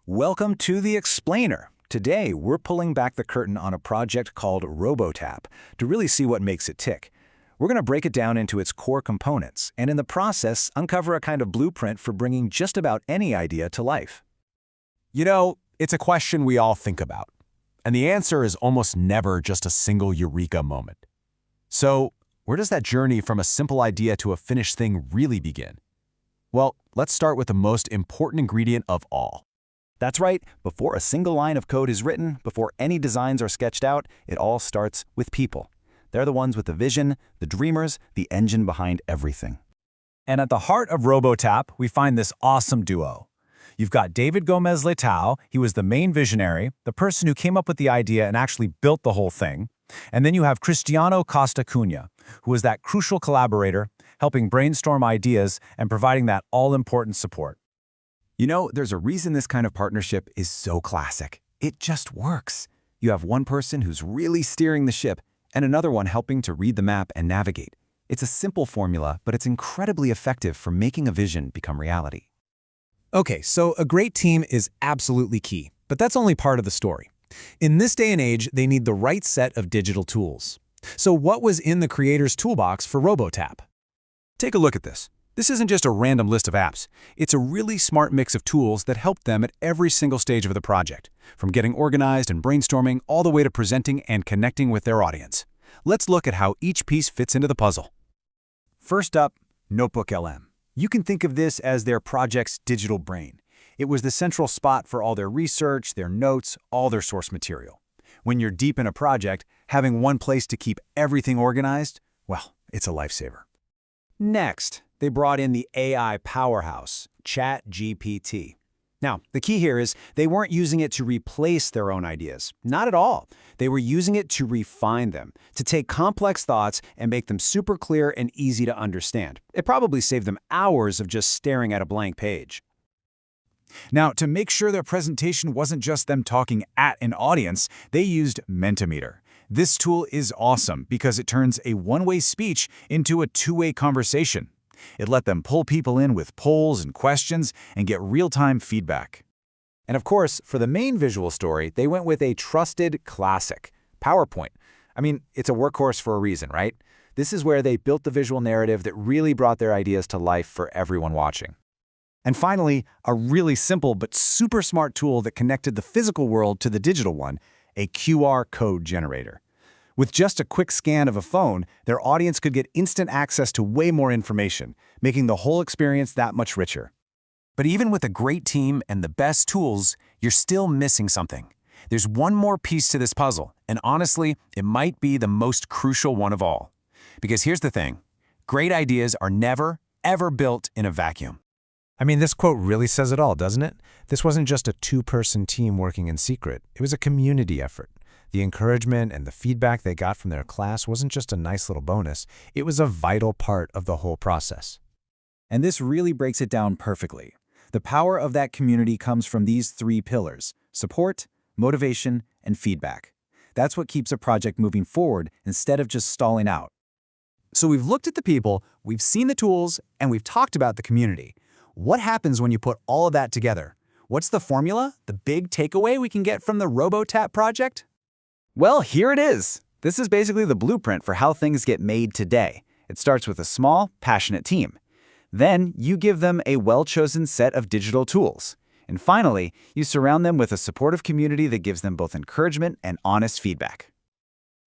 Welcome to The Explainer. Today, we're pulling back the curtain on a project called RoboTap to really see what makes it tick. We're going to break it down into its core components and in the process, uncover a kind of blueprint for bringing just about any idea to life. You know, it's a question we all think about, and the answer is almost never just a single eureka moment. So, where does that journey from a simple idea to a finished thing really begin? Well, let's start with the most important ingredient of all. That's right, before a single line of code is written, before any designs are sketched out, it all starts with people. They're the ones with the vision, the dreamers, the engine behind everything. And at the heart of RoboTap, we find this awesome duo. You've got David Gomez-Letao. He was the main visionary, the person who came up with the idea and actually built the whole thing. And then you have Cristiano Costa Cunha, who was that crucial collaborator, helping brainstorm ideas and providing that all-important support. You know, there's a reason this kind of partnership is so classic. It just works. You have one person who's really steering the ship and another one helping to read the map and navigate. It's a simple formula, but it's incredibly effective for making a vision become reality. Okay, so a great team is absolutely key, but that's only part of the story. In this day and age, they need the right set of digital tools. So what was in the creator's toolbox for RoboTap? Take a look at this. This isn't just a random list of apps. It's a really smart mix of tools that help them at every single stage of the project, from getting organized and brainstorming all the way to presenting and connecting with their audience. Let's look at how each piece fits into the puzzle. First up, NotebookLM. You can think of this as their project's digital brain. It was the central spot for all their research, their notes, all their source material. When you're deep in a project, having one place to keep everything organized, well, it's a lifesaver. Next, they brought in the AI powerhouse, ChatGPT. Now, the key here is they weren't using it to replace their own ideas. Not at all. They were using it to refine them, to take complex thoughts and make them super clear and easy to understand. It probably saved them hours of just staring at a blank page. Now, to make sure their presentation wasn't just them talking at an audience, they used Mentimeter. This tool is awesome because it turns a one-way speech into a two-way conversation. It let them pull people in with polls and questions and get real-time feedback. And of course, for the main visual story, they went with a trusted classic, PowerPoint. I mean, it's a workhorse for a reason, right? This is where they built the visual narrative that really brought their ideas to life for everyone watching. And finally, a really simple but super smart tool that connected the physical world to the digital one, a QR code generator. With just a quick scan of a phone, their audience could get instant access to way more information, making the whole experience that much richer. But even with a great team and the best tools, you're still missing something. There's one more piece to this puzzle, and honestly, it might be the most crucial one of all. Because here's the thing, great ideas are never, ever built in a vacuum. I mean, this quote really says it all, doesn't it? This wasn't just a two-person team working in secret. It was a community effort. The encouragement and the feedback they got from their class wasn't just a nice little bonus. It was a vital part of the whole process. And this really breaks it down perfectly. The power of that community comes from these three pillars: support, motivation, and feedback. That's what keeps a project moving forward instead of just stalling out. So we've looked at the people, we've seen the tools, and we've talked about the community. What happens when you put all of that together? What's the formula, the big takeaway we can get from the RoboTap project? Well, here it is. This is basically the blueprint for how things get made today. It starts with a small, passionate team. Then you give them a well-chosen set of digital tools. And finally, you surround them with a supportive community that gives them both encouragement and honest feedback.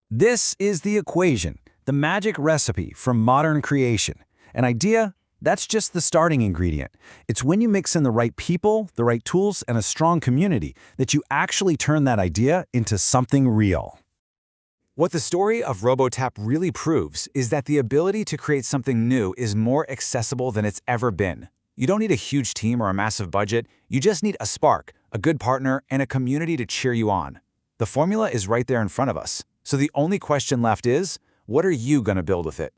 This is the equation, the magic recipe from modern creation. An idea? That's just the starting ingredient. It's when you mix in the right people, the right tools, and a strong community that you actually turn that idea into something real. What the story of RoboTap really proves is that the ability to create something new is more accessible than it's ever been. You don't need a huge team or a massive budget. You just need a spark, a good partner, and a community to cheer you on. The formula is right there in front of us. So the only question left is, what are you going to build with it?